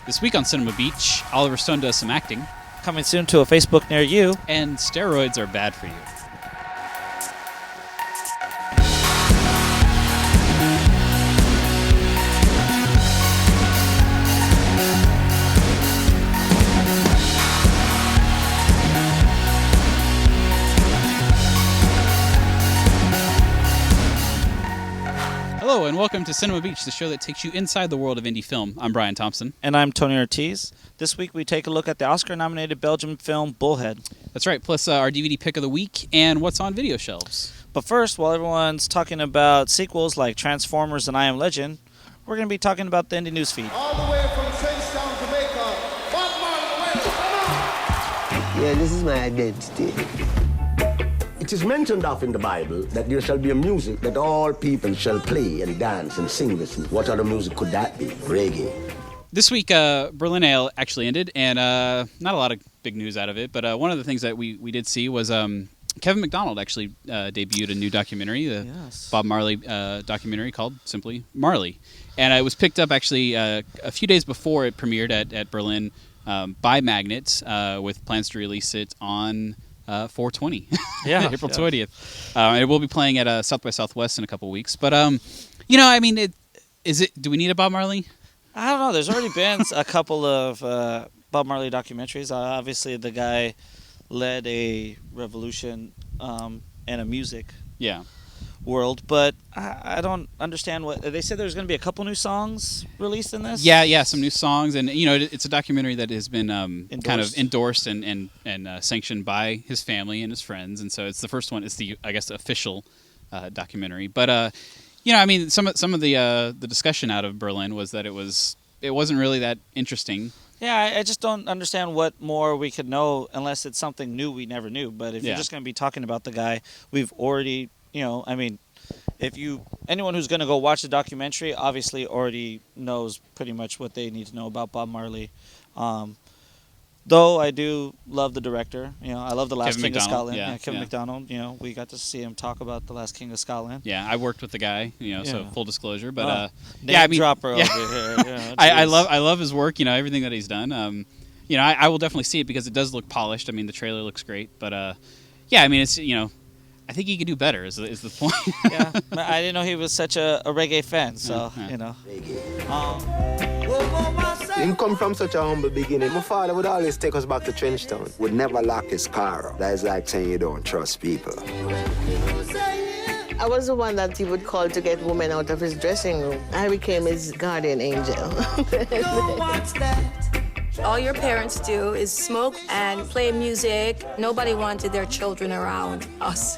This week on Cinema Beach, Oliver Stone does some acting. Coming soon to a Facebook near you. And steroids are bad for you. Hello and welcome to Cinema Beach, the show that takes you inside the world of indie film. I'm Bryan Thompson. And I'm Tony Ortiz. This week we take a look at the Oscar-nominated Belgian film Bullhead. That's right, plus our DVD pick of the week and what's on video shelves. But first, while everyone's talking about sequels like Transformers and I Am Legend, we're going to be talking about the indie news feed. All the way from Trenchtown, Jamaica, Bob Marley, come on! Yeah, this is my identity. It is mentioned of in the Bible that there shall be a music that all people shall play and dance and sing with. What other music could that be? Reggae. This week, Berlinale actually ended, and not a lot of big news out of it, but one of the things that we did see was Kevin MacDonald actually debuted a new documentary, the Bob Marley documentary called simply Marley. And it was picked up actually a few days before it premiered at Berlin by Magnet, with plans to release it on 4/20, April 20th. It will be playing at South by Southwest in a couple weeks. But, I mean, do we need a Bob Marley? I don't know. There's already been a couple of Bob Marley documentaries. Obviously, the guy led a revolution in a music world. But I don't understand what... They said there's going to be a couple new songs released in this? Yeah, some new songs. And, it's a documentary that has been kind of endorsed and sanctioned by his family and his friends. And so it's the first one. It's the, I guess, official documentary. But... some of the discussion out of Berlin was that it wasn't really that interesting. Yeah, I just don't understand what more we could know unless it's something new we never knew. But if you're just going to be talking about the guy, we've already, anyone who's going to go watch the documentary obviously already knows pretty much what they need to know about Bob Marley. Though I do love the director. I love The Last King of Scotland. Kevin MacDonald. We got to see him talk about The Last King of Scotland. Yeah, I worked with the guy, so full disclosure. But dropper over here. I love his work, everything that he's done. I will definitely see it because it does look polished. I mean, the trailer looks great. But, it's, I think he could do better is the point. Yeah, I didn't know he was such a reggae fan, so, Him come from such a humble beginning. My father would always take us back to Trenchtown. Would never lock his car up. That is like saying you don't trust people. I was the one that he would call to get women out of his dressing room. I became his guardian angel. All your parents do is smoke and play music. Nobody wanted their children around us.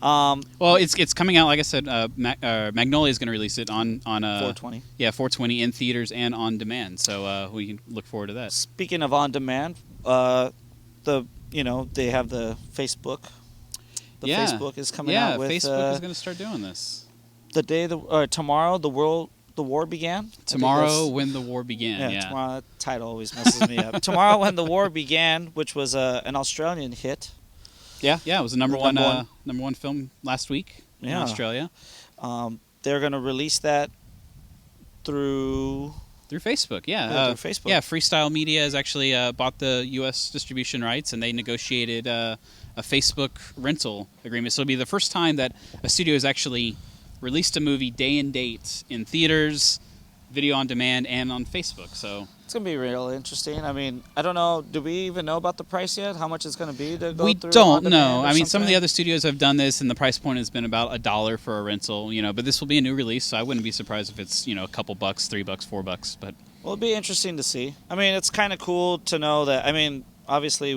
Well, it's coming out, like I said, Magnolia is going to release it on 4/20. Yeah, 4/20 in theaters and on demand. So we can look forward to that. Speaking of on demand, they have the Facebook. Facebook is coming out with... Facebook is going to start doing this. The day tomorrow, the war began. Tomorrow when the war began. Yeah. Tomorrow. That title always messes me up. Tomorrow when the war began, which was an Australian hit. Yeah, it was the number one film last week in Australia. They're going to release that through Facebook. Through Facebook. Yeah, Freestyle Media has actually bought the U.S. distribution rights, and they negotiated a Facebook rental agreement. So it'll be the first time that a studio has actually released a movie day and date in theaters, video on demand, and on Facebook. So it's going to be real interesting. I mean, I don't know. Do we even know about the price yet? How much it's going to be to go we through? We don't know. I mean, some of the other studios have done this, and the price point has been about $1 for a rental. But this will be a new release, so I wouldn't be surprised if it's a couple bucks, $3, $4. But it'll be interesting to see. I mean, it's kind of cool to know that. I mean, obviously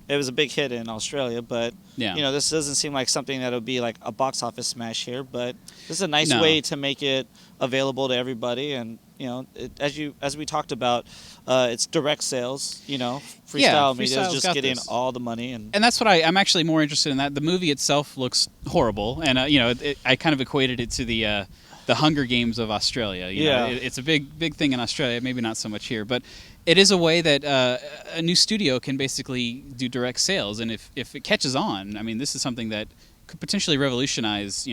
it was a big hit in Australia, but this doesn't seem like something that would be like a box office smash here. But this is a nice way to make it available to everybody, and as we talked about, it's direct sales. Freestyle Media is just getting all the money, and that's what I'm actually more interested in. That the movie itself looks horrible, and I kind of equated it to the Hunger Games of Australia. It's a big thing in Australia, maybe not so much here, but it is a way that a new studio can basically do direct sales, and if it catches on, I mean, this is something that could potentially revolutionize,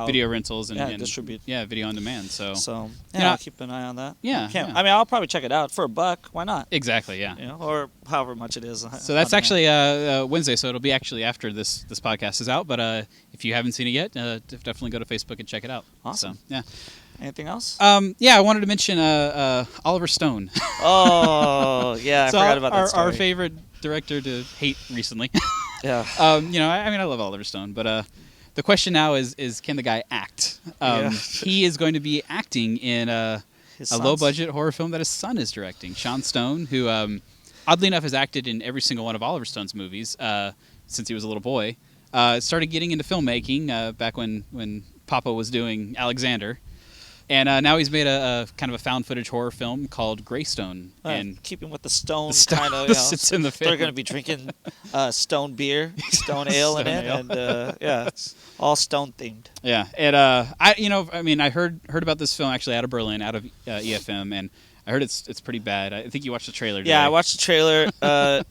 video rentals and distribute. Yeah, video on demand. So I'll keep an eye on that. Yeah, I mean, I'll probably check it out for $1. Why not? Exactly. Yeah. Or however much it is. So that's actually Wednesday. So it'll be actually after this podcast is out. But if you haven't seen it yet, definitely go to Facebook and check it out. Awesome. So, yeah. Anything else? I wanted to mention Oliver Stone. Oh, yeah, I forgot about that story. Our favorite director to hate recently. Yeah. I mean, I love Oliver Stone, but the question now is can the guy act? He is going to be acting in a low-budget horror film that his son is directing. Sean Stone, who oddly enough has acted in every single one of Oliver Stone's movies since he was a little boy, started getting into filmmaking back when Papa was doing Alexander. And now he's made a kind of a found footage horror film called Greystone. And keeping with the stone kind of, sits in the film. They're going to be drinking stone beer, stone ale in it, and it's all stone themed. Yeah, and I heard about this film actually out of Berlin, out of EFM, and I heard it's pretty bad. I think you watched the trailer today. Yeah, I watched the trailer.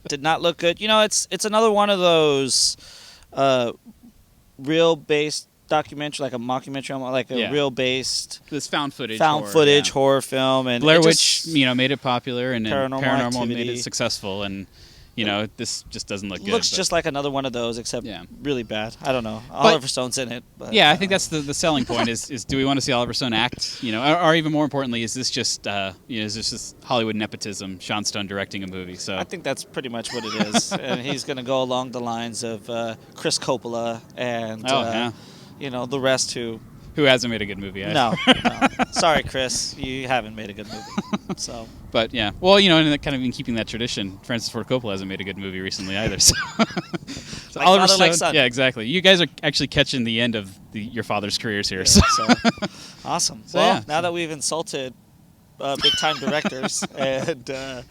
Did not look good. It's another one of those real based documentary, like a mockumentary, like a real based this found footage horror film, and Blair Witch made it popular, and Paranormal made it successful, and this just doesn't look good. Looks just like another one of ththose, except really bad. I don't know. Oliver Stone's in it. But, I think that's the selling point is do we want to see Oliver Stone act? Or even more importantly, is this just is this just Hollywood nepotism? Sean Stone directing a movie. So I think that's pretty much what it is, and he's going to go along the lines of Chris Coppola and. The rest who hasn't made a good movie. No. Sorry, Chris, you haven't made a good movie. So, but well, and kind of in keeping that tradition, Francis Ford Coppola hasn't made a good movie recently either. So, like Oliver Stone, like son. Yeah, exactly. You guys are actually catching the end of your father's careers here. Yeah, so. Awesome. So, now that we've insulted big time directors, and I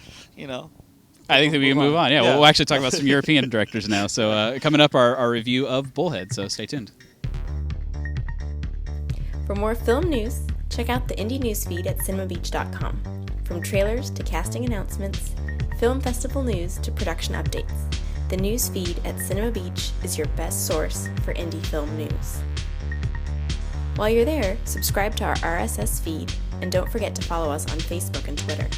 think that we can move on. Yeah, we'll actually talk about some European directors now. So coming up, our review of Bullhead. So stay tuned. For more film news, check out the Indie Newsfeed at CinemaBeach.com. From trailers to casting announcements, film festival news to production updates, the newsfeed at Cinema Beach is your best source for indie film news. While you're there, subscribe to our RSS feed, and don't forget to follow us on Facebook and Twitter.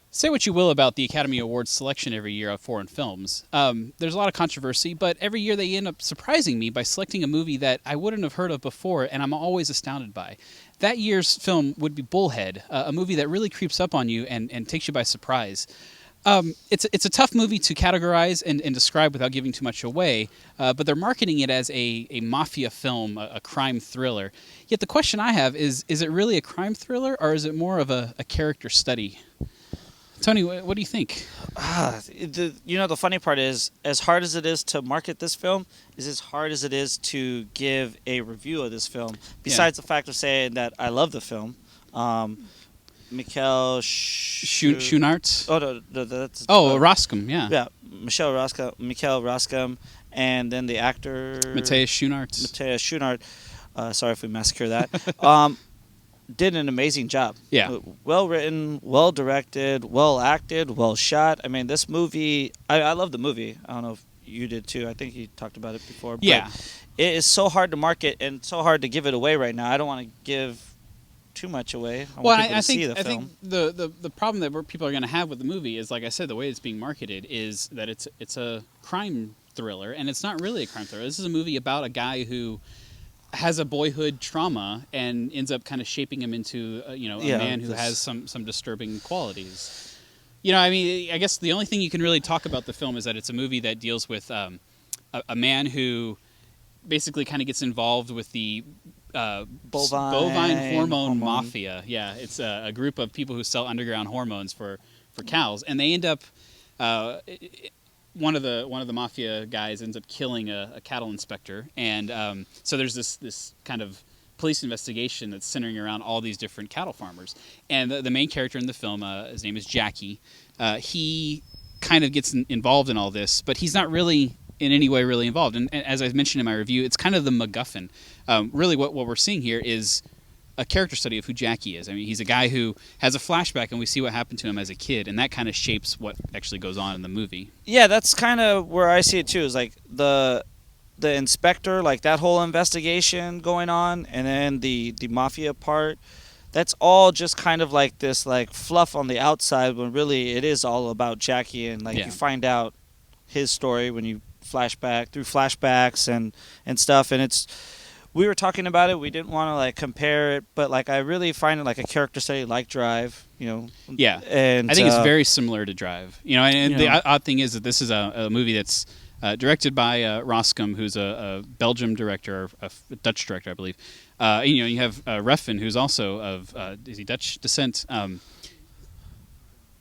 Say what you will about the Academy Awards selection every year of foreign films. There's a lot of controversy, but every year they end up surprising me by selecting a movie that I wouldn't have heard of before, and I'm always astounded by. That year's film would be Bullhead, a movie that really creeps up on you and takes you by surprise. It's a tough movie to categorize and describe without giving too much away, but they're marketing it as a mafia film, a crime thriller. Yet the question I have is it really a crime thriller, or is it more of a character study? Tony, what do you think? The funny part is, as hard as it is to market this film, is as hard as it is to give a review of this film. Besides the fact of saying that I love the film, Michael Schoenaerts. That's Roskam, yeah. Yeah, Michael Roskam, and then the actor Matthias Schoenaerts. Sorry if we massacre that. Did an amazing job. Yeah. Well written, well directed, well acted, well shot. I mean, this movie, I love the movie. I don't know if you did too. I think you talked about it before. But Yeah. it is so hard to market and so hard to give it away right now. I don't want to give too much away. I think the problem that people are going to have with the movie is, like I said, the way it's being marketed is that it's a crime thriller, and it's not really a crime thriller. This is a movie about a guy who has a boyhood trauma and ends up kind of shaping him into a man who has some disturbing qualities. I mean, I guess the only thing you can really talk about the film is that it's a movie that deals with a man who basically kind of gets involved with the bovine hormone mafia. Yeah, it's a group of people who sell underground hormones for cows, and they end up one of the mafia guys ends up killing a cattle inspector, and so there's this kind of police investigation that's centering around all these different cattle farmers, and the main character in the film, his name is Jackie. He kind of gets involved in all this, but he's not really in any way really involved. And as I mentioned in my review, it's kind of the MacGuffin. Really what we're seeing here is a character study of who Jackie is. I mean, he's a guy who has a flashback, and we see what happened to him as a kid, and that kind of shapes what actually goes on in the movie. Yeah, that's kind of where I see it too, is like the inspector, like that whole investigation going on, and then the mafia part. That's all just kind of like this like fluff on the outside, when really it is all about Jackie, and you find out his story when you flashbacks and stuff. And we were talking about it, we didn't want to like compare it, but like I really find it like a character study like Drive, Yeah, and I think it's very similar to Drive. And the odd thing is that this is a movie that's directed by Roskam, who's a Belgium director, or a Dutch director, I believe. You have Refn, who's also of is he Dutch descent?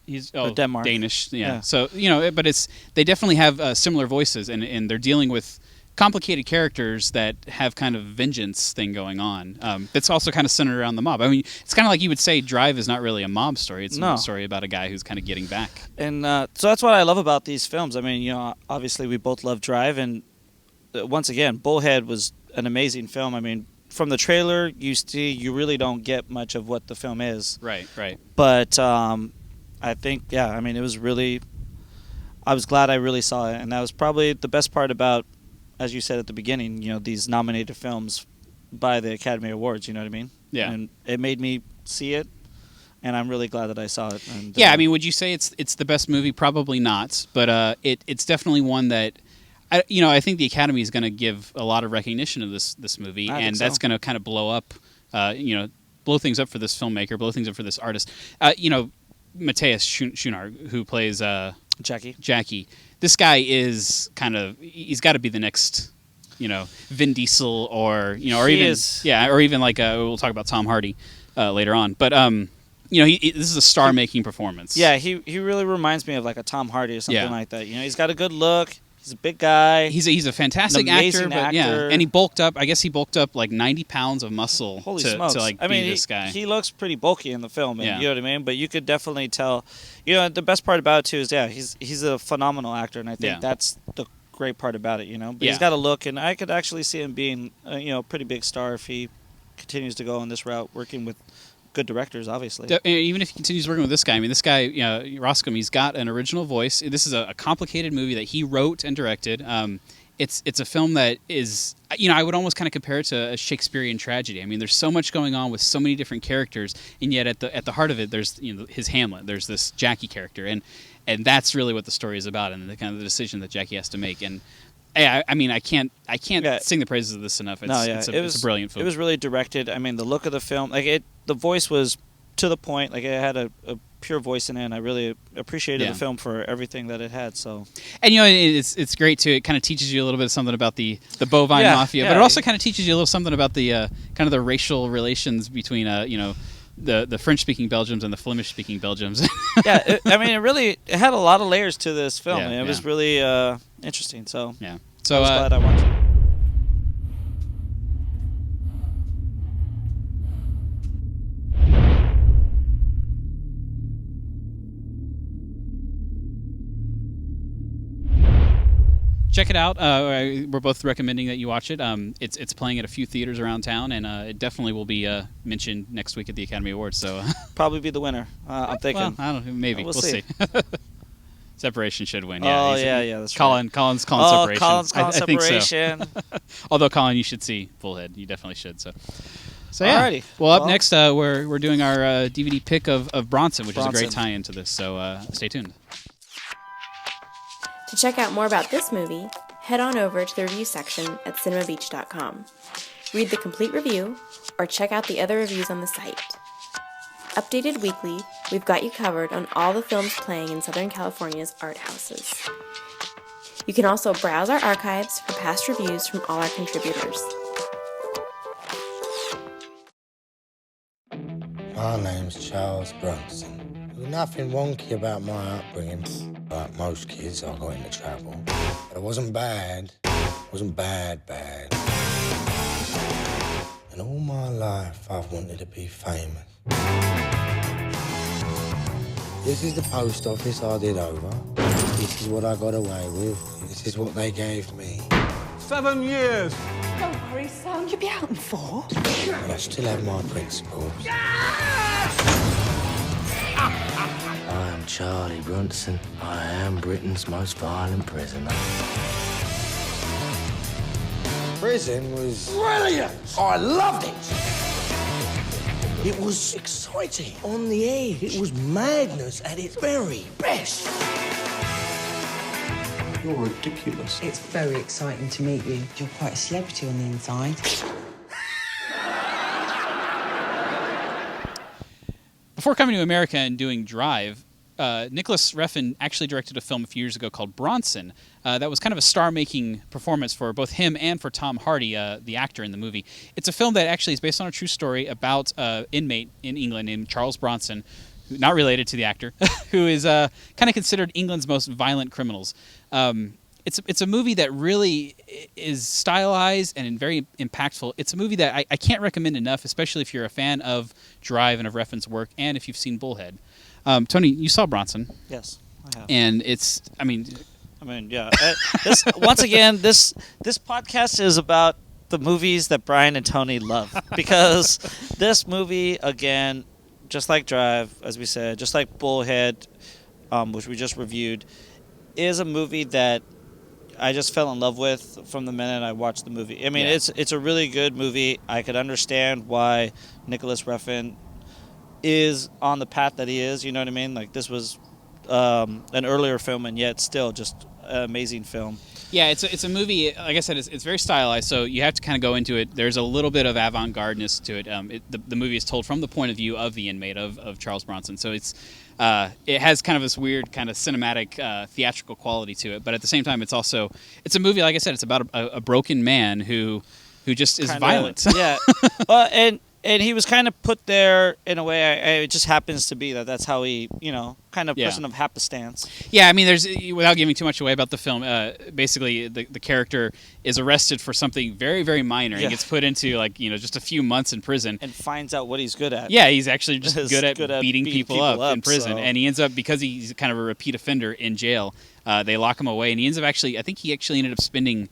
He's Denmark. Danish. Yeah. So but they definitely have similar voices, and they're dealing with complicated characters that have kind of vengeance thing going on. That's also kind of centered around the mob. I mean, it's kind of like you would say Drive is not really a mob story. It's a story about a guy who's kind of getting back. And so that's what I love about these films. I mean, obviously we both love Drive, and once again, Bullhead was an amazing film. I mean, from the trailer, you really don't get much of what the film is. Right. But I think, I mean, it was really, I was glad I really saw it, and that was probably the best part about, as you said at the beginning, these nominated films by the Academy Awards, you know what I mean? Yeah. And it made me see it, and I'm really glad that I saw it. And, I mean, would you say it's the best movie? Probably not, but it's definitely one that, I think the Academy is going to give a lot of recognition of this movie, and that's going to kind of blow up, blow things up for this filmmaker, blow things up for this artist. Matthias Schoenaerts, who plays Jackie. This guy is he's got to be the next, Vin Diesel, or or even like we'll talk about Tom Hardy later on. But this is a star-making performance. Yeah, he really reminds me of like a Tom Hardy or something like that. He's got a good look. He's a big guy. He's a fantastic actor, but and he bulked up. I guess he bulked up like 90 pounds of muscle to be this guy. He looks pretty bulky in the film, and you know what I mean. But you could definitely tell. The best part about it too is he's a phenomenal actor, and I think that's the great part about it. But he's got a look, and I could actually see him being a pretty big star if he continues to go on this route, working with good directors, obviously. Even if he continues working with this guy, Roskam, he's got an original voice. This is a complicated movie that he wrote and directed. It's a film that is, I would almost kind of compare it to a Shakespearean tragedy. I mean, there's so much going on with so many different characters, and yet at the heart of it, there's his Hamlet. There's this Jackie character, and that's really what the story is about, and the kind of the decision that Jackie has to make. And I mean, I can't sing the praises of this enough. It's a brilliant film. It was really directed. I mean, the look of the film, the voice was to the point. Like, it had a pure voice in it, and I really appreciated the film for everything that it had. So, and it's great too. It kind of teaches you a little bit something about the bovine mafia, but it also kind of teaches you a little something about the kind of the racial relations between the French-speaking Belgians and the Flemish-speaking Belgians. It had a lot of layers to this film, and it was really interesting. So so I was glad I watched it. Check it out. We're both recommending that you watch it. It's playing at a few theaters around town, and it definitely will be mentioned next week at the Academy Awards. So probably be the winner. I'm thinking. Well, I don't know. Maybe we'll see. Separation should win. Oh, yeah, that's Colin. right. Colin's Separation. Colin's Separation. I think so. Although, Colin, you should see Bullhead. You definitely should. So yeah. Alrighty. Well, up next, we're doing our DVD pick of Bronson, which is a great tie-in to this. So stay tuned. To check out more about this movie, head on over to the review section at CinemaBeach.com. Read the complete review, or check out the other reviews on the site. Updated weekly, we've got you covered on all the films playing in Southern California's art houses. You can also browse our archives for past reviews from all our contributors. My name's Charles Bronson. There's nothing wonky about my upbringing. Like most kids, I got into trouble. But it wasn't bad. It wasn't bad. And all my life, I've wanted to be famous. This is the post office I did over. This is what I got away with. This is what they gave me. 7 years. Don't worry, son. You'll be out in 4. But I still have my principles. I am Charlie Bronson. I am Britain's most violent prisoner. Prison was brilliant. I loved it. It was exciting, on the edge. It was madness at its very best. You're ridiculous. It's very exciting to meet you. You're quite a celebrity on the inside. Before coming to America and doing Drive, Nicholas Refn actually directed a film a few years ago called Bronson. That was kind of a star-making performance for both him and for Tom Hardy, the actor in the movie. It's a film that actually is based on a true story about an inmate in England named Charles Bronson, not related to the actor, who is kind of considered England's most violent criminals. It's a movie that really is stylized and very impactful. It's a movie that I can't recommend enough, especially if you're a fan of Drive and of Refn's work, and if you've seen Bullhead. Tony, you saw Bronson. Yes, I have. And it's, yeah. Once again, this podcast is about the movies that Bryan and Tony love. Because this movie, again, just like Drive, as we said, just like Bullhead, which we just reviewed, is a movie that I just fell in love with from the minute I watched the movie. I mean, it's a really good movie. I could understand why Nicholas Refn is on the path that he is. You know what I mean? Like, this was an earlier film, and yet still just an amazing film. Yeah, it's a movie. Like I said, it's very stylized, so you have to kind of go into it. There's a little bit of avant-gardeness to it. The movie is told from the point of view of the inmate, of Charles Bronson. So it has kind of this weird kind of cinematic theatrical quality to it. But at the same time, it's a movie. Like I said, it's about a broken man who just is violent. Yeah, and he was kind of put there in a way. It just happens to be that's how he, kind of person of happenstance. Yeah, I mean, without giving too much away about the film, basically the character is arrested for something very, very minor. Yeah. He gets put into just a few months in prison. And finds out what he's good at. Yeah, he's actually just good at beating people up in prison. So. And he ends up, because he's kind of a repeat offender in jail, they lock him away. And he ends up I think he actually ended up spending...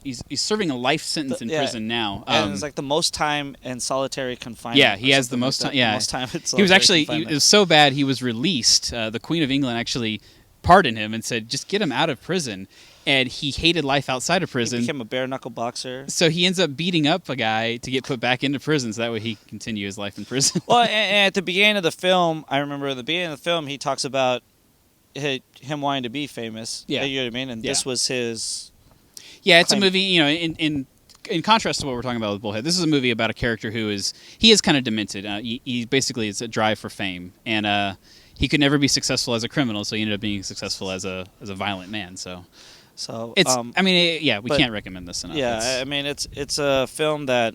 he's serving a life sentence in prison now. And it's like the most time in solitary confinement. Yeah, he has the most time. Yeah, most time in solitary he was actually. confinement. It was so bad he was released. The Queen of England actually pardoned him and said, "Just get him out of prison." And he hated life outside of prison. He became a bare knuckle boxer. So he ends up beating up a guy to get put back into prison, so that way he can continue his life in prison. Well, and at the beginning of the film, I remember at the beginning of the film, he talks about him wanting to be famous. Yeah, you know what I mean. And this was his. Yeah, it's a movie, in contrast to what we're talking about with Bullhead, this is a movie about a character who is kind of demented. He basically is a drive for fame, and he could never be successful as a criminal, so he ended up being successul as a violent man. So it's, we can't recommend this enough. Yeah, it's a film that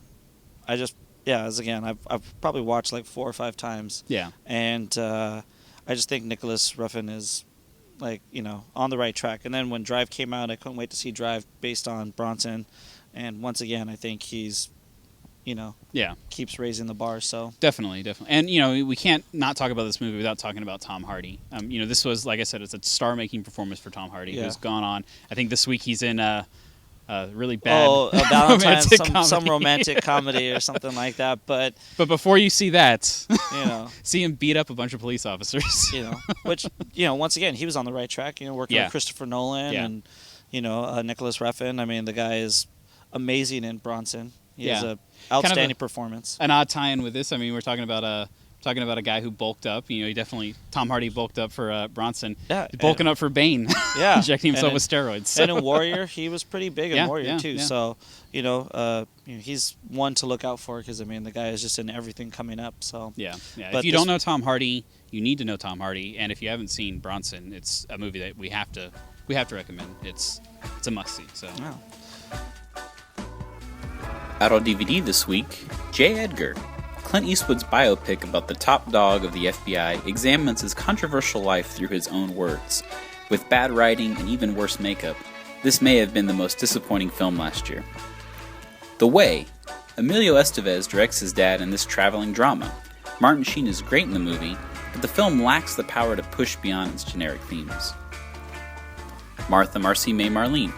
I just, I've probably watched like 4 or 5 times. Yeah. And I just think Nicholas Refn is, on the right track. And then when Drive came out, I couldn't wait to see Drive based on Bronson. And once again, I think he's, keeps raising the bar. So definitely. And, we can't not talk about this movie without talking about Tom Hardy. This was, like I said, it's a star-making performance for Tom Hardy, who's gone on. I think this week he's in really bad a Valentine's, romantic some romantic comedy or something like that. But before you see that, you know, see him beat up a bunch of police officers. You know, which, you know, once again, he was on the right track. You know, working with Christopher Nolan and, you know, Nicholas Refn. I mean, the guy is amazing in Bronson. He has an outstanding performance. An odd tie-in with this. I mean, we're talking about a guy who bulked up. You know, Tom Hardy bulked up for Bronson. Yeah, bulking up for Bane. Yeah, injecting himself with steroids. So. And in Warrior, he was pretty big in Warrior too. Yeah. So you know, he's one to look out for because I mean, the guy is just in everything coming up. So yeah. But if you don't know Tom Hardy, you need to know Tom Hardy. And if you haven't seen Bronson, it's a movie that we have to recommend. It's a must see. So. Wow. Out on DVD this week, J. Edgar. Clint Eastwood's biopic about the top dog of the FBI examines his controversial life through his own words. With bad writing and even worse makeup, this may have been the most disappointing film last year. The Way. Emilio Estevez directs his dad in this traveling drama. Martin Sheen is great in the movie, but the film lacks the power to push beyond its generic themes. Martha, Marcy, May, Marlene.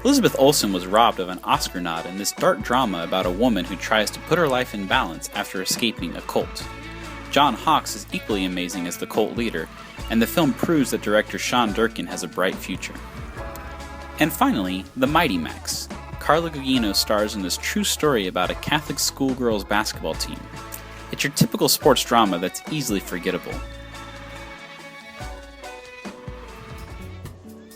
Elizabeth Olsen was robbed of an Oscar nod in this dark drama about a woman who tries to put her life in balance after escaping a cult. John Hawkes is equally amazing as the cult leader, and the film proves that director Sean Durkin has a bright future. And finally, The Mighty Max. Carla Gugino stars in this true story about a Catholic schoolgirls basketball team. It's your typical sports drama that's easily forgettable.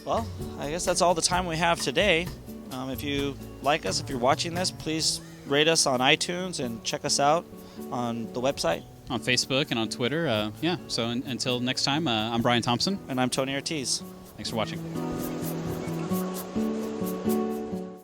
Well, I guess that's all the time we have today. If you like us, if you're watching this, please rate us on iTunes and check us out on the website. On Facebook and on Twitter. So until next time, I'm Brian Thompson. And I'm Tony Ortiz. Thanks for watching.